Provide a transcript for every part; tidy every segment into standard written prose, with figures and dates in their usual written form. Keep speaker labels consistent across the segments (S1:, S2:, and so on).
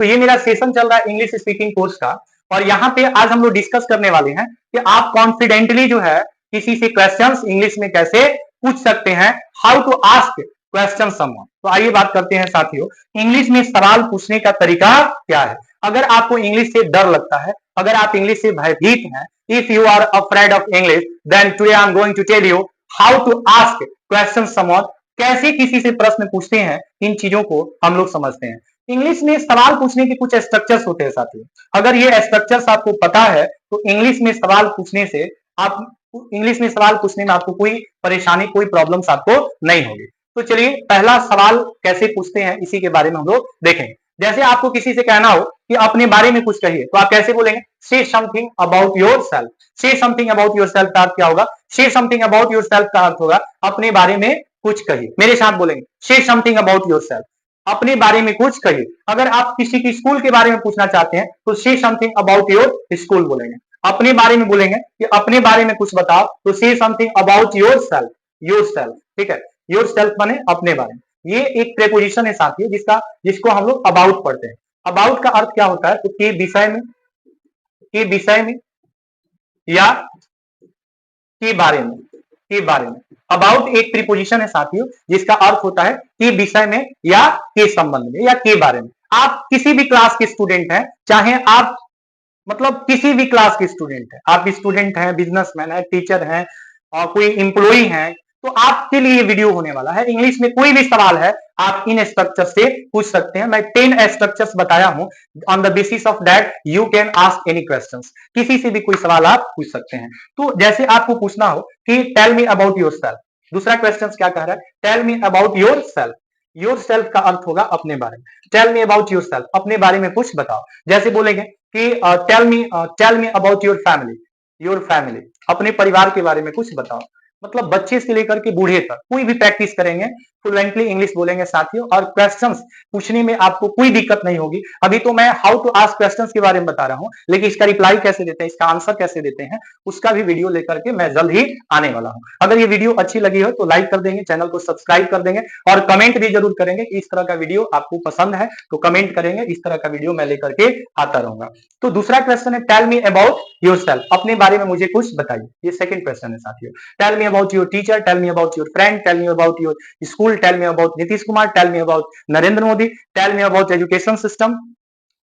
S1: तो ये मेरा सेशन चल रहा है इंग्लिश स्पीकिंग कोर्स का, और यहाँ पे आज हम लोग डिस्कस करने वाले हैं कि आप कॉन्फिडेंटली जो है किसी से क्वेश्चंस इंग्लिश में कैसे पूछ सकते हैं, how to ask question someone. तो आइए बात करते हैं साथियों, इंग्लिश में सवाल पूछने का तरीका क्या है। अगर आपको इंग्लिश से डर लगता है, अगर आप इंग्लिश से भयभीत हैं, if you are afraid of English, then today I am going to tell you how to ask question someone. कैसे किसी से प्रश्न पूछते हैं, इन चीजों को हम लोग समझते हैं। इंग्लिश में सवाल पूछने के कुछ स्ट्रक्चर्स होते हैं साथियों, अगर ये स्ट्रक्चर्स आपको पता है तो इंग्लिश में सवाल पूछने से आप इंग्लिश में सवाल पूछने में आपको कोई परेशानी, कोई प्रॉब्लम्स आपको नहीं होगी। तो चलिए पहला सवाल कैसे पूछते हैं इसी के बारे में हम लोग देखेंगे। जैसे आपको किसी से कहना हो कि अपने बारे में कुछ कहिए, तो आप कैसे बोलेंगे, से समथिंग अबाउट योरसेल्फ। से समथिंग अबाउट योरसेल्फ का अर्थ क्या होगा, से समथिंग अबाउट योरसेल्फ का अर्थ होगा अपने बारे में कुछ कहिए। मेरे साथ बोलेंगे, से समथिंग अबाउट योरसेल्फ, अपने बारे में कुछ कहिए। अगर आप किसी की स्कूल के बारे में पूछना चाहते हैं तो से समथिंग अबाउट योर स्कूल बोलेंगे। अपने बारे में बोलेंगे कि अपने बारे में कुछ बताओ, तो से समथिंग अबाउट योरसेल्फ। योरसेल्फ, ठीक है, योरसेल्फ माने अपने बारे में। ये एक प्रेपोजिशन है साथियों जिसको हम लोग अबाउट पढ़ते हैं। अबाउट का अर्थ क्या होता है, तो के विषय में या के बारे में। अबाउट एक प्रीपोजिशन है साथियों जिसका अर्थ होता है कि विषय में या के संबंध में या के बारे में। आप किसी भी क्लास के स्टूडेंट हैं, चाहे आप मतलब किसी भी क्लास के स्टूडेंट है, आप स्टूडेंट हैं, बिजनेसमैन है, टीचर हैं और कोई इंप्लॉई हैं, तो आपके लिए वीडियो होने वाला है। इंग्लिश में कोई भी सवाल है आप इन स्ट्रक्चर से पूछ सकते हैं। मैं 10 स्ट्रक्चर्स बताया हूं, on the basis of that you can ask any questions. किसी से भी कोई सवाल आप पूछ सकते हैं। तो जैसे आपको पूछना हो कि टेल मी अबाउट योरसेल्फ, दूसरा क्वेश्चन क्या कह रहा है, tell me about yourself. Yourself का अर्थ होगा अपने बारे में। टेल मी अबाउट योरसेल्फ, अपने बारे में कुछ बताओ। जैसे बोलेंगे कि tell me about your family, अपने परिवार के बारे में कुछ बताओ। मतलब बच्चे से लेकर के बूढ़े तक कोई भी प्रैक्टिस करेंगे, फ्लुएंटली इंग्लिश बोलेंगे साथियों, और क्वेश्चंस पूछने में आपको कोई दिक्कत नहीं होगी। अभी तो मैं हाउ टू आस्क क्वेश्चंस के बारे में बता रहा हूं, लेकिन इसका रिप्लाई कैसे देते हैं, इसका आंसर कैसे देते हैं, उसका भी वीडियो लेकर के मैं जल्द ही आने वाला हूं। अगर ये वीडियो अच्छी लगी हो तो लाइक कर देंगे, चैनल को सब्सक्राइब कर देंगे और कमेंट भी जरूर करेंगे कि इस तरह का वीडियो आपको पसंद है, तो कमेंट करेंगे, इस तरह का वीडियो मैं लेकर के आता रहूंगा। तो दूसरा क्वेश्चन है टेल मी अबाउट योरसेल्फ, अपने बारे में मुझे कुछ बताइए। ये सेकंड क्वेश्चन है साथियों। Tell me about your teacher, tell me about your friend, tell me about your school, tell me about Nitish Kumar, tell me about Narendra Modi, tell me about education system.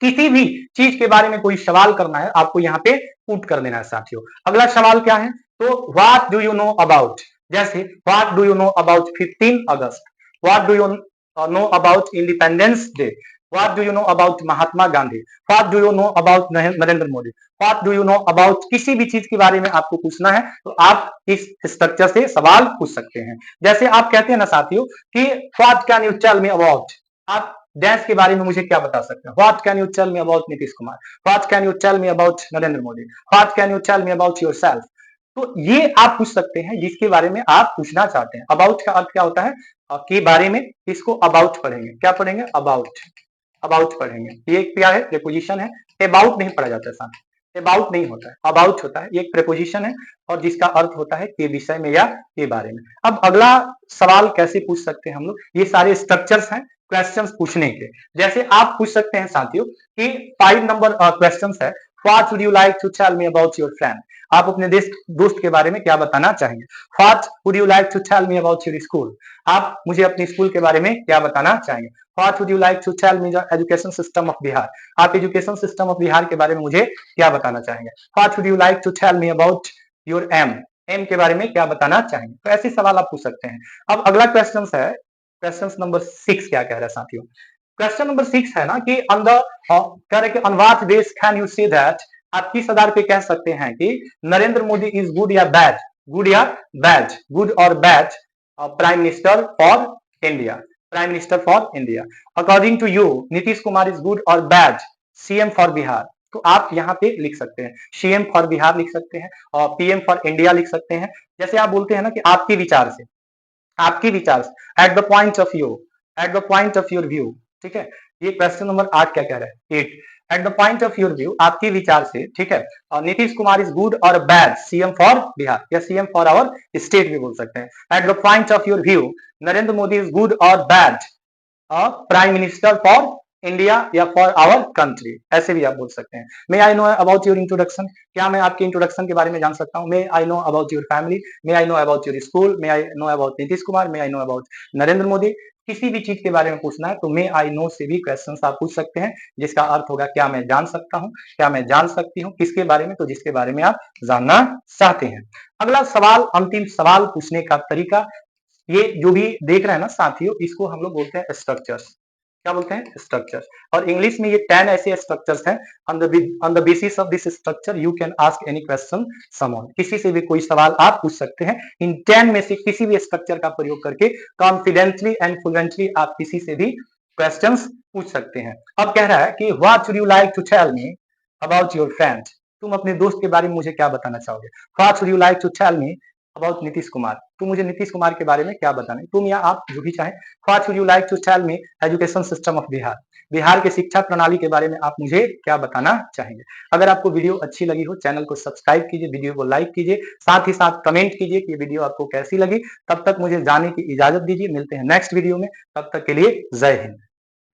S1: किसी भी चीज के बारे में कोई सवाल करना है, आपको यहाँ पे पुट कर देना है साथियों। अगला सवाल क्या है, तो what do you know about. जैसे what do you know about 15 अगस्त, what do you know about Independence Day, what do you know about Mahatma Gandhi, what do you know about Narendra Modi, what do you know about किसी भी चीज के बारे में आपको पूछना है तो आप इस स्ट्रक्चर से सवाल पूछ सकते हैं। जैसे आप कहते हैं ना साथियों कि what can you tell me about, आप डैश के बारे में मुझे क्या बता सकते हैं। What can you tell me about Nitish Kumar, what can you tell me about Narendra Modi, what can you tell me about yourself. तो ये आप पूछ सकते हैं जिसके बारे में आप पूछना चाहते हैं। अबाउट का अर्थ क्या होता है, के बारे में, इसको अबाउट पढ़ेंगे। क्या पढ़ेंगे, अबाउट पढ़ेंगे। ये क्या है, प्रीपोजिशन है। अबाउट नहीं पढ़ा जाता है साथ, अबाउट नहीं होता है, अबाउट होता है। ये एक प्रीपोजिशन है और जिसका अर्थ होता है के विषय में या के बारे में। अब अगला सवाल कैसे पूछ सकते हैं हम लोग, ये सारे स्ट्रक्चर्स हैं क्वेश्चंस पूछने के। जैसे आप पूछ सकते हैं साथियों कि 5 नंबर क्वेश्चंस है, what would you like to tell me about your friend, आप अपने दोस्त के बारे में क्या बताना चाहेंगे। What would you like to tell me about your school, आप मुझे अपने स्कूल के बारे में क्या बताना चाहेंगे। What would you like to tell me the education system of Bihar, आप एजुकेशन सिस्टम ऑफ बिहार के बारे में मुझे क्या बताना चाहेंगे। What would you like to tell me about your aim के बारे में क्या बताना चाहेंगे। तो ऐसे सवाल आप पूछ सकते हैं। अब अगला क्वेश्चन है, क्वेश्चन नंबर 6 क्या कह रहा है साथियों। क्वेश्चन नंबर 6 है ना कि कह रहे कि on what base can you say that, आप किस आधार पे कह सकते हैं कि नरेंद्र मोदी इज गुड या बैड, गुड और bad prime minister for India. According to you Nitish Kumar is good और बैड सीएम फॉर बिहार। तो आप यहाँ पे लिख सकते हैं सीएम फॉर बिहार लिख सकते हैं और पीएम फॉर इंडिया लिख सकते हैं। जैसे आप बोलते हैं ना कि आपके विचार से, eight the point of your view, ठीक है। ये क्वेश्चन नंबर 8 क्या कह रहा है, 8, at the point of your view, आपके विचार से, ठीक है, नीतीश कुमार इज गुड और बैड सीएम फॉर बिहार या सीएम फॉर आवर स्टेट भी बोल सकते हैं। At the point of your view Narendra Modi is good और bad prime minister for India या फॉर आवर कंट्री, ऐसे भी आप बोल सकते हैं। May I know about your introduction, क्या मैं आपके इंट्रोडक्शन के बारे में जान सकता हूँ। May I know about your family, may I know about your school, may I know about Nitish Kumar, may I know about Narendra Modi. किसी भी चीज के बारे में पूछना है तो मे आई नो से भी क्वेश्चन आप पूछ सकते हैं, जिसका अर्थ होगा क्या मैं जान सकता हूँ, क्या मैं जान सकती हूँ, किसके बारे में, तो जिसके बारे में आप जानना चाहते हैं। अगला सवाल, अंतिम सवाल पूछने का तरीका, ये जो भी देख रहे हैं ना साथियों, इसको हम लोग बोलते हैं स्ट्रक्चर्स। क्या बोलते हैं? स्ट्रक्चर्स। और इंग्लिश में ये 10 ऐसे स्ट्रक्चर्स हैं। On the basis of this structure you can ask any question someone, किसी से भी कोई सवाल आप पूछ सकते हैं। इन 10 में से किसी भी स्ट्रक्चर का प्रयोग करके कॉन्फिडेंटली एंड फ्लुएंटली आप किसी से भी क्वेश्चंस पूछ सकते हैं। अब कह रहा है कि what would you like to tell me about your friend, तुम अपने दोस्त के बारे में मुझे क्या बताना चाहोगे। What would you like to tell me about Nitish Kumar, तुम मुझे नीतीश कुमार के बारे में क्या बताना है, तुम या आप जो भी चाहें। What would you like to tell me education system of Bihar, Bihar के शिक्षा प्रणाली के बारे में आप मुझे क्या बताना चाहेंगे। अगर आपको वीडियो अच्छी लगी हो, चैनल को सब्सक्राइब कीजिए, वीडियो को लाइक कीजिए, साथ ही साथ कमेंट कीजिए कि ये वीडियो आपको कैसी लगी। तब तक मुझे जाने की इजाजत दीजिए, मिलते हैं नेक्स्ट वीडियो में, तब तक के लिए जय हिंद।